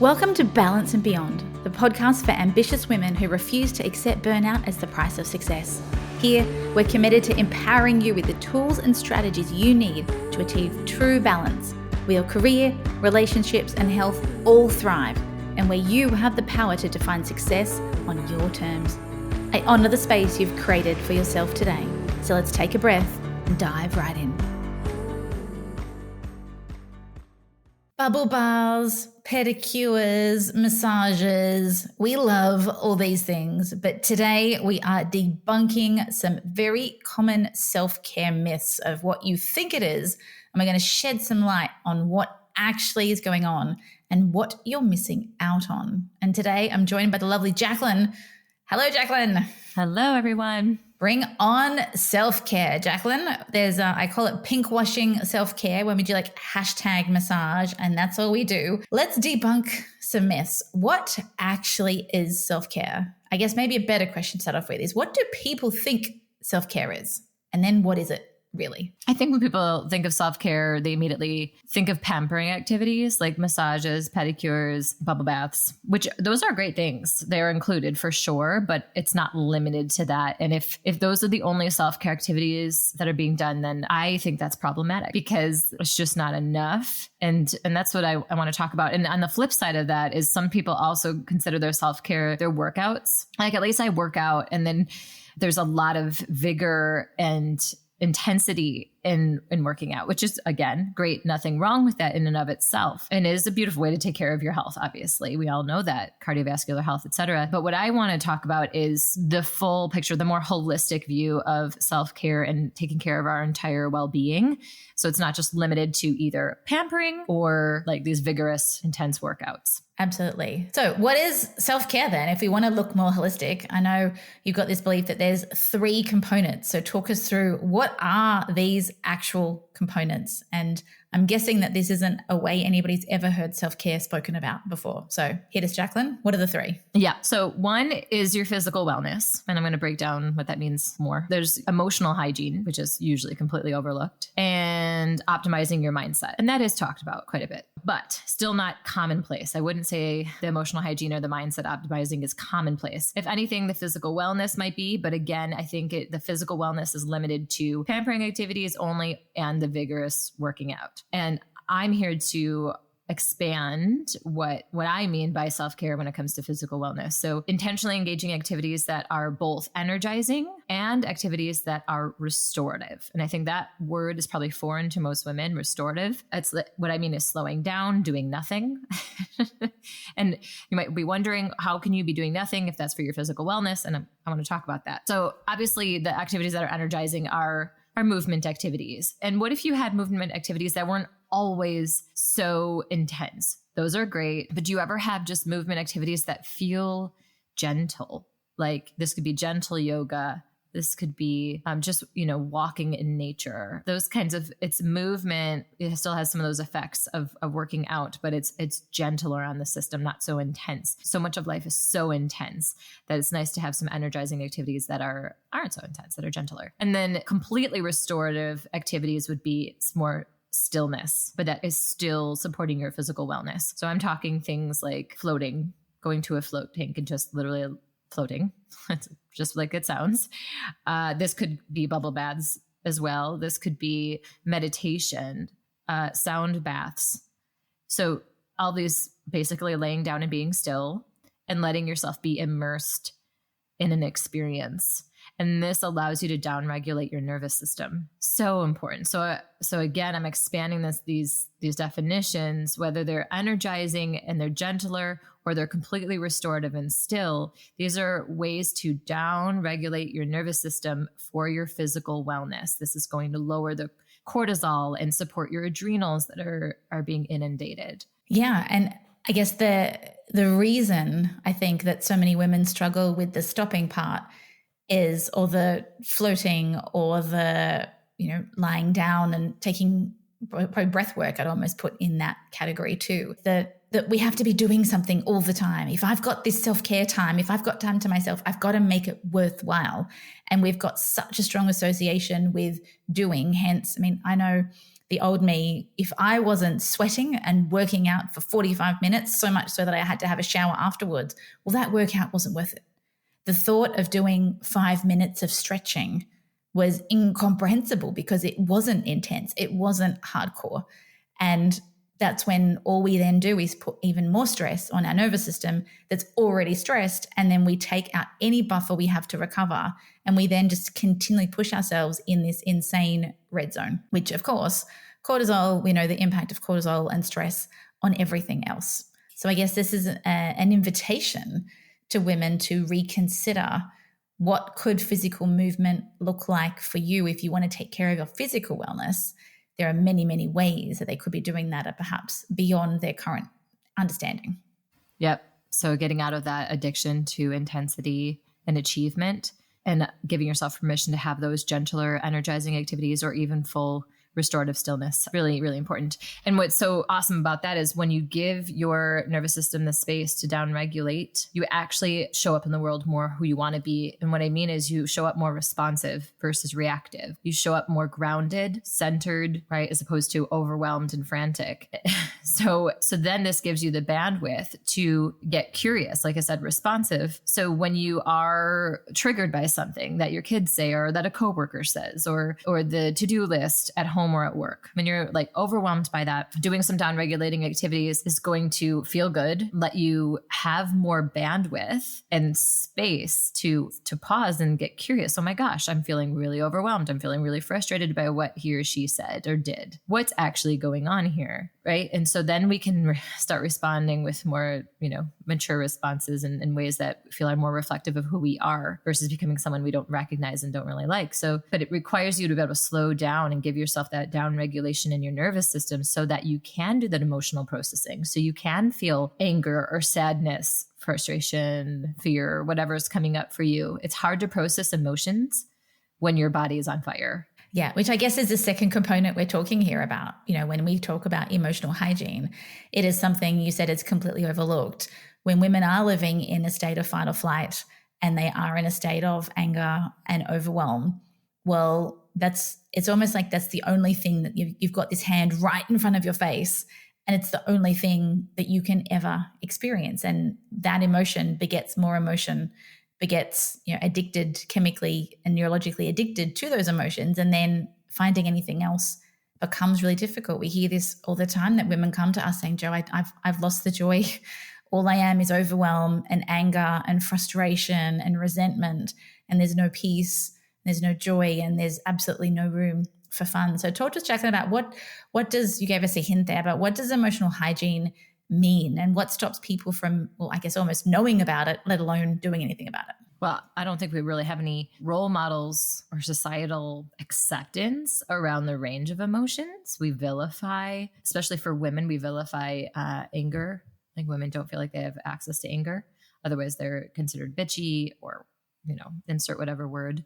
Welcome to Balance and Beyond, the podcast for ambitious women who refuse to accept burnout as the price of success. Here, we're committed to empowering you with the tools and strategies you need to achieve true balance, where your career, relationships, and health all thrive, and where you have the power to define success on your terms. I honor the space you've created for yourself today. So let's take a breath and dive right in. Bubble baths, pedicures, massages. We love all these things, but today we are debunking some very common self-care myths of what you think it is, and we're going to shed some light on what actually is going on and what you're missing out on. And today I'm joined by the lovely Jaclyn. Hello, Jaclyn. Hello, everyone. Bring on self-care, Jaclyn. There's, I call it pink washing self-care, when we do like hashtag massage, and that's all we do. Let's debunk some myths. What actually is self-care? I guess maybe a better question to start off with is, what do people think self-care is? And then what is it really? I think when people think of self-care, they immediately think of pampering activities like massages, pedicures, bubble baths, which those are great things. They're included for sure, but it's not limited to that. And if those are the only self-care activities that are being done, then I think that's problematic because it's just not enough. And that's what I want to talk about. And on the flip side of that is some people also consider their self-care their workouts. Like at least I work out, and then there's a lot of vigor and intensity in working out, which is, again, great. Nothing wrong with that in and of itself. And it is a beautiful way to take care of your health. Obviously, we all know that, cardiovascular health, et cetera. But what I want to talk about is the full picture, the more holistic view of self-care and taking care of our entire well-being. So it's not just limited to either pampering or like these vigorous, intense workouts. Absolutely. So what is self-care then? If we want to look more holistic, I know you've got this belief that there's 3 components. So talk us through, what are these actual components? And I'm guessing that this isn't a way anybody's ever heard self-care spoken about before. So hit us, Jaclyn. What are the 3? Yeah. So 1 is your physical wellness. And I'm going to break down what that means more. There's emotional hygiene, which is usually completely overlooked, and optimizing your mindset. And that is talked about quite a bit, but still not commonplace. I wouldn't say the emotional hygiene or the mindset optimizing is commonplace. If anything, the physical wellness might be, but again, I think the physical wellness is limited to pampering activities only and the vigorous working out. And I'm here to expand what I mean by self-care when it comes to physical wellness. So intentionally engaging activities that are both energizing and activities that are restorative. And I think that word is probably foreign to most women, restorative. It's what I mean is slowing down, doing nothing. And you might be wondering, how can you be doing nothing if that's for your physical wellness? And I want to talk about that. So obviously the activities that are energizing are movement activities. And what if you had movement activities that weren't always so intense? Those are great. But do you ever have just movement activities that feel gentle? Like this could be gentle yoga. This could be just, walking in nature. Those kinds of, it's movement. It still has some of those effects of working out, but it's gentler on the system, not so intense. So much of life is so intense that it's nice to have some energizing activities that aren't so intense, that are gentler. And then completely restorative activities would be, it's more stillness, but that is still supporting your physical wellness. So I'm talking things like floating, going to a float tank and just literally floating. It's just like it sounds. This could be bubble baths as well. This could be meditation, sound baths. So all these basically laying down and being still and letting yourself be immersed in an experience. And this allows you to downregulate your nervous system. So important. So again, I'm expanding these definitions, whether they're energizing and they're gentler or they're completely restorative and still. These are ways to downregulate your nervous system for your physical wellness. This is going to lower the cortisol and support your adrenals that are being inundated. Yeah. And I guess the reason I think that so many women struggle with the stopping part is, or the floating, or the, lying down and taking probably breath work, I'd almost put in that category too. That we have to be doing something all the time. If I've got this self-care time, if I've got time to myself, I've got to make it worthwhile. And we've got such a strong association with doing. Hence, I know the old me, if I wasn't sweating and working out for 45 minutes, so much so that I had to have a shower afterwards, well, that workout wasn't worth it. The thought of doing 5 minutes of stretching was incomprehensible because it wasn't intense. It wasn't hardcore. And that's when all we then do is put even more stress on our nervous system that's already stressed. And then we take out any buffer we have to recover. And we then just continually push ourselves in this insane red zone, which of course, cortisol, we know the impact of cortisol and stress on everything else. So I guess this is an invitation to women to reconsider what could physical movement look like for you if you want to take care of your physical wellness. There are many, many ways that they could be doing that are perhaps beyond their current understanding. Yep. So getting out of that addiction to intensity and achievement and giving yourself permission to have those gentler, energizing activities or even full restorative stillness. Really, really important. And what's so awesome about that is when you give your nervous system the space to downregulate, you actually show up in the world more who you want to be. And what I mean is you show up more responsive versus reactive. You show up more grounded, centered, right? As opposed to overwhelmed and frantic. So then this gives you the bandwidth to get curious, like I said, responsive. So when you are triggered by something that your kids say, or that a coworker says, or the to-do list at home or at work, when you're like overwhelmed by that, doing some downregulating activities is going to feel good, let you have more bandwidth and space to pause and get curious. Oh my gosh, I'm feeling really overwhelmed. I'm feeling really frustrated by what he or she said or did. What's actually going on here? Right. And so then we can start responding with more, mature responses in ways that feel are more reflective of who we are versus becoming someone we don't recognize and don't really like. So, but it requires you to be able to slow down and give yourself that down regulation in your nervous system so that you can do that emotional processing. So you can feel anger or sadness, frustration, fear, whatever is coming up for you. It's hard to process emotions when your body is on fire. Yeah, which I guess is the second component we're talking here about. When we talk about emotional hygiene, it is something you said it's completely overlooked. When women are living in a state of fight or flight and they are in a state of anger and overwhelm, well, it's almost like that's the only thing that you've got this hand right in front of your face, and it's the only thing that you can ever experience. And that emotion begets more emotion, begets, addicted, chemically and neurologically addicted to those emotions. And then finding anything else becomes really difficult. We hear this all the time that women come to us saying, Jo, I've lost the joy. All I am is overwhelm and anger and frustration and resentment. And there's no peace, there's no joy, and there's absolutely no room for fun. So talk to us, Jaclyn, about what does, you gave us a hint there, but what does emotional hygiene mean, and what stops people from, well, I guess almost knowing about it, let alone doing anything about it? Well, I don't think we really have any role models or societal acceptance around the range of emotions. We vilify, especially for women, we vilify anger. Like women don't feel like they have access to anger. Otherwise, they're considered bitchy or insert whatever word.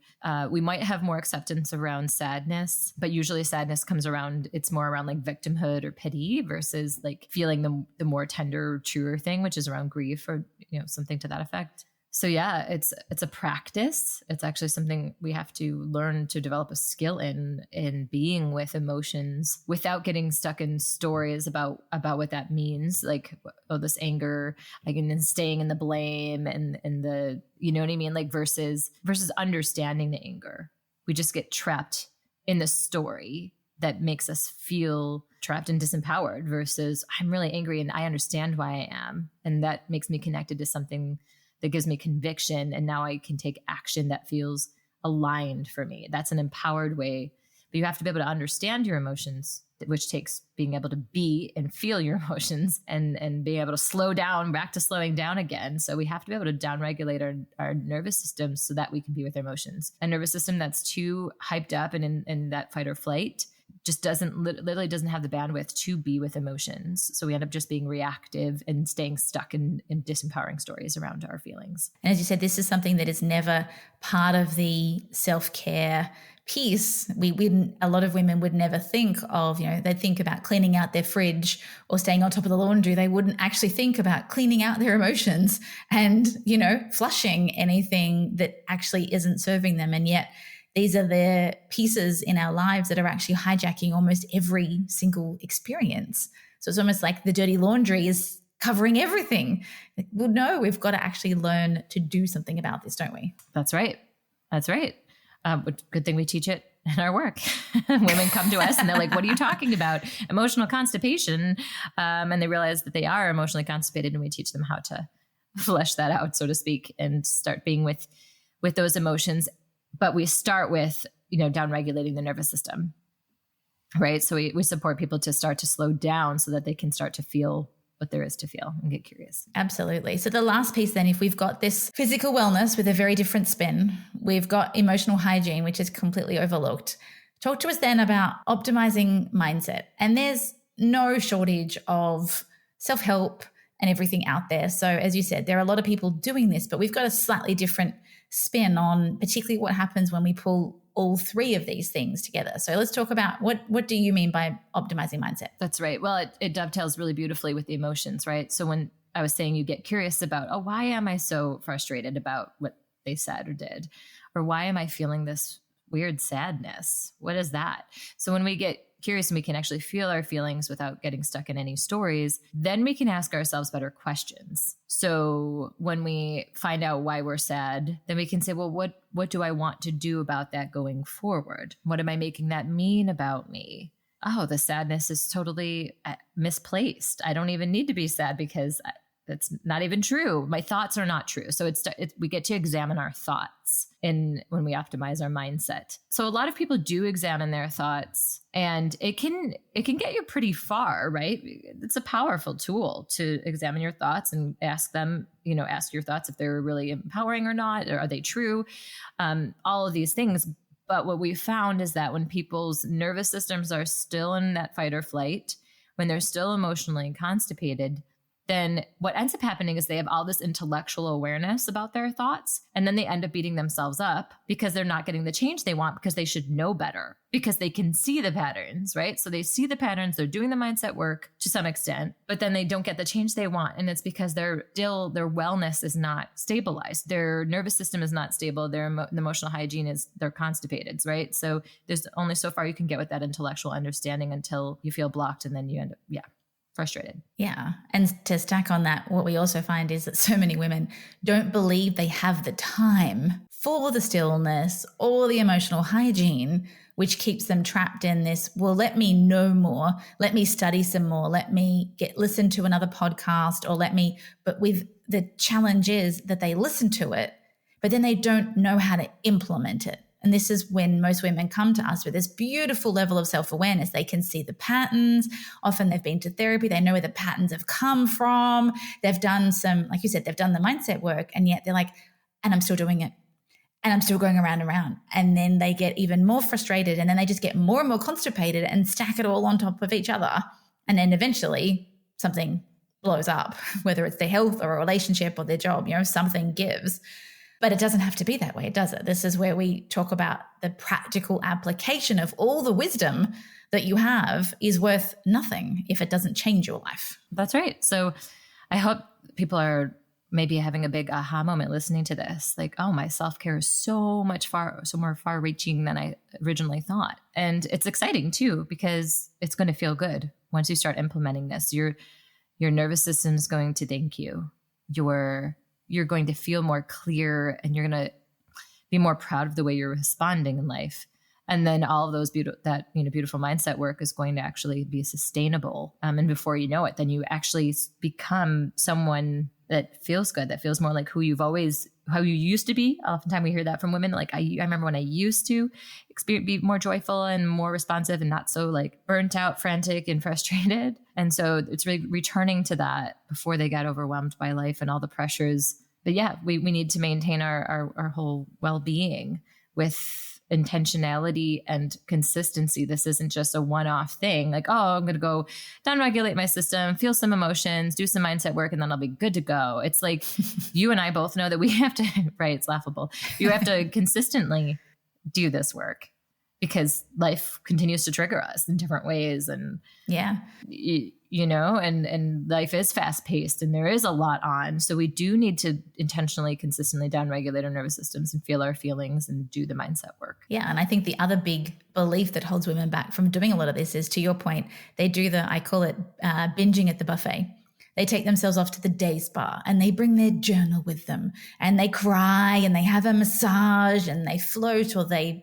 We might have more acceptance around sadness, but usually sadness comes around, it's more around like victimhood or pity versus like feeling the more tender, truer thing, which is around grief or, something to that effect. So yeah, it's a practice. It's actually something we have to learn to develop a skill in being with emotions without getting stuck in stories about what that means. Like, oh, this anger, like, and then staying in the blame and the, you know what I mean? Like versus understanding the anger. We just get trapped in the story that makes us feel trapped and disempowered versus I'm really angry and I understand why I am. And that makes me connected to something that gives me conviction. And now I can take action that feels aligned for me. That's an empowered way. But you have to be able to understand your emotions, which takes being able to be and feel your emotions and being able to slow down, back to slowing down again. So we have to be able to downregulate our nervous system so that we can be with our emotions. A nervous system that's too hyped up and in that fight or flight just literally doesn't have the bandwidth to be with emotions. So we end up just being reactive and staying stuck in disempowering stories around our feelings. And as you said, this is something that is never part of the self-care piece. A lot of women would never think of, they'd think about cleaning out their fridge or staying on top of the laundry. They wouldn't actually think about cleaning out their emotions and, flushing anything that actually isn't serving them. And yet these are the pieces in our lives that are actually hijacking almost every single experience. So it's almost like the dirty laundry is covering everything. Well, no, we've got to actually learn to do something about this, don't we? That's right. That's right. Good thing we teach it in our work. Women come to us and they're like, what are you talking about? Emotional constipation. And they realize that they are emotionally constipated, and we teach them how to flesh that out, so to speak, and start being with those emotions. But we start with, downregulating the nervous system, right? So we support people to start to slow down so that they can start to feel what there is to feel and get curious. Absolutely. So the last piece then, if we've got this physical wellness with a very different spin, we've got emotional hygiene, which is completely overlooked. Talk to us then about optimizing mindset. And there's no shortage of self-help and everything out there. So as you said, there are a lot of people doing this, but we've got a slightly different spin on particularly what happens when we pull all three of these things together. So let's talk about what do you mean by optimizing mindset? That's right. Well, it dovetails really beautifully with the emotions, right? So when I was saying you get curious about, why am I so frustrated about what they said or did? Or why am I feeling this weird sadness? What is that? So when we get curious and we can actually feel our feelings without getting stuck in any stories, then we can ask ourselves better questions. So when we find out why we're sad, then we can say, well, what do I want to do about that going forward? What am I making that mean about me? Oh, the sadness is totally misplaced. I don't even need to be sad because that's not even true. My thoughts are not true. So we get to examine our thoughts when we optimize our mindset. So a lot of people do examine their thoughts, and it can get you pretty far, right? It's a powerful tool to examine your thoughts and ask your thoughts if they're really empowering or not, or are they true? All of these things. But what we found is that when people's nervous systems are still in that fight or flight, when they're still emotionally constipated, then what ends up happening is they have all this intellectual awareness about their thoughts, and then they end up beating themselves up because they're not getting the change they want, because they should know better, because they can see the patterns, right? So they see the patterns, they're doing the mindset work to some extent, but then they don't get the change they want. And it's because their wellness is not stabilized. Their nervous system is not stable. Their emotional hygiene they're constipated, right? So there's only so far you can get with that intellectual understanding until you feel blocked, and then you end up, frustrated. Yeah. And to stack on that, what we also find is that so many women don't believe they have the time for the stillness or the emotional hygiene, which keeps them trapped in this, well, let me know more, let me study some more, let me listen to another podcast, but with the challenge is that they listen to it, but then they don't know how to implement it. And this is when most women come to us with this beautiful level of self-awareness. They can see the patterns. Often they've been to therapy. They know where the patterns have come from. They've done like you said, they've done the mindset work, and yet they're like, and I'm still doing it. And I'm still going around and around. And then they get even more frustrated, and then they just get more and more constipated and stack it all on top of each other. And then eventually something blows up, whether it's their health or a relationship or their job, something gives. But it doesn't have to be that way, does it? This is where we talk about the practical application of all the wisdom that you have is worth nothing if it doesn't change your life. That's right. So I hope people are maybe having a big aha moment listening to this. Like, oh, my self-care is so more far-reaching than I originally thought. And it's exciting too, because it's going to feel good once you start implementing this. Your nervous system is going to thank you. You're going to feel more clear, and you're going to be more proud of the way you're responding in life. And then all of those beautiful mindset work is going to actually be sustainable. And before you know it, then you actually become someone that feels good, that feels more like how you used to be. Oftentimes we hear that from women. Like I remember when I used to be more joyful and more responsive and not so like burnt out, frantic and frustrated. And so it's really returning to that before they got overwhelmed by life and all the pressures. But yeah, we need to maintain our whole well-being with intentionality and consistency. This isn't just a one-off thing. Like, oh, I'm going to go downregulate my system, feel some emotions, do some mindset work, and then I'll be good to go. It's like you and I both know that we have to, right? It's laughable. You have to consistently do this work because life continues to trigger us in different ways. And yeah, and life is fast paced and there is a lot on. So we do need to intentionally, consistently downregulate our nervous systems and feel our feelings and do the mindset work. Yeah. And I think the other big belief that holds women back from doing a lot of this is, to your point, they do I call it binging at the buffet. They take themselves off to the day spa and they bring their journal with them and they cry and they have a massage and they float, or they,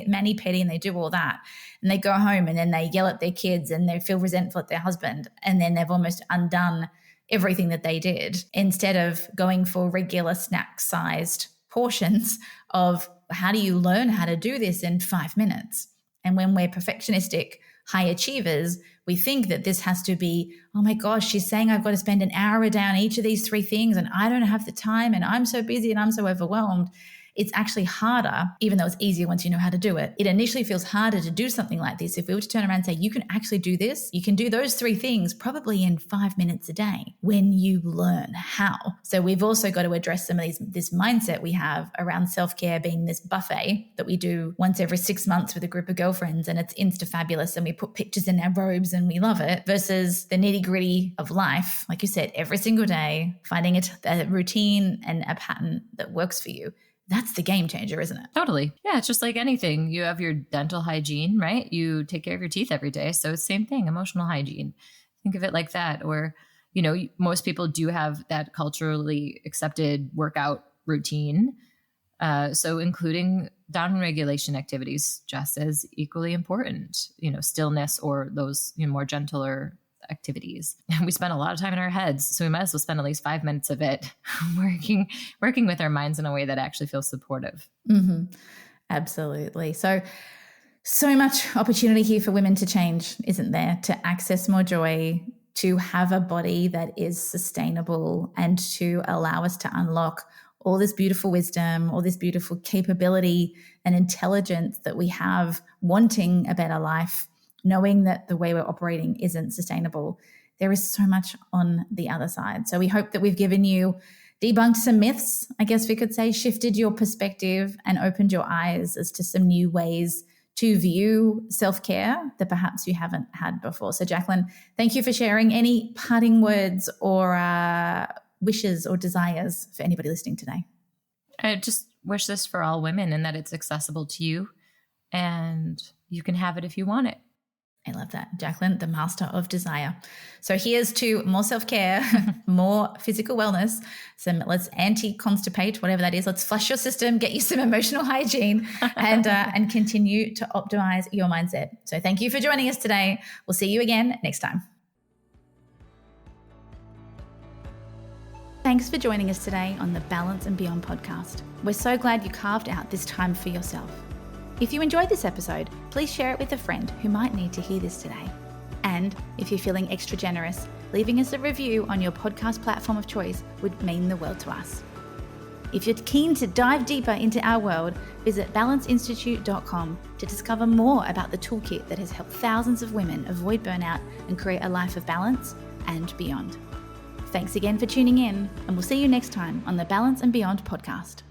mani-pedi, and they do all that. And they go home and then they yell at their kids and they feel resentful at their husband. And then they've almost undone everything that they did, instead of going for regular snack-sized portions of how do you learn how to do this in 5 minutes. And when we're perfectionistic high achievers, we think that this has to be, oh my gosh, she's saying I've got to spend an hour a day on each of these 3 things and I don't have the time and I'm so busy and I'm so overwhelmed. It's actually harder, even though it's easier once you know how to do it. It initially feels harder to do something like this. If we were to turn around and say, you can actually do this, you can do those 3 things probably in 5 minutes a day when you learn how. So we've also got to address some of this mindset we have around self-care being this buffet that we do once every 6 months with a group of girlfriends, and it's insta-fabulous and we put pictures in our robes and we love it, versus the nitty-gritty of life, like you said, every single day, finding a routine and a pattern that works for you. That's the game changer, isn't it? Totally. Yeah. It's just like anything. You have your dental hygiene, right? You take care of your teeth every day. So it's the same thing, emotional hygiene. Think of it like that. Or, most people do have that culturally accepted workout routine. So including downregulation activities just as equally important, stillness or those more gentler activities. We spend a lot of time in our heads, so we might as well spend at least 5 minutes of it working with our minds in a way that actually feels supportive. Mm-hmm. Absolutely. So much opportunity here for women to change, isn't there? To access more joy, to have a body that is sustainable, and to allow us to unlock all this beautiful wisdom, all this beautiful capability and intelligence that we have, wanting a better life, knowing that the way we're operating isn't sustainable. There is so much on the other side. So we hope that we've given you, debunked some myths, I guess we could say, shifted your perspective and opened your eyes as to some new ways to view self-care that perhaps you haven't had before. So Jaclyn, thank you for sharing. Any parting words or wishes or desires for anybody listening today? I just wish this for all women, and that it's accessible to you and you can have it if you want it. I love that. Jaclyn, the master of desire. So here's to more self-care, more physical wellness, let's anti-constipate, whatever that is. Let's flush your system, get you some emotional hygiene, and continue to optimize your mindset. So thank you for joining us today. We'll see you again next time. Thanks for joining us today on the Balance and Beyond podcast. We're so glad you carved out this time for yourself. If you enjoyed this episode, please share it with a friend who might need to hear this today. And if you're feeling extra generous, leaving us a review on your podcast platform of choice would mean the world to us. If you're keen to dive deeper into our world, visit balanceinstitute.com to discover more about the toolkit that has helped thousands of women avoid burnout and create a life of balance and beyond. Thanks again for tuning in, and we'll see you next time on the Balance and Beyond podcast.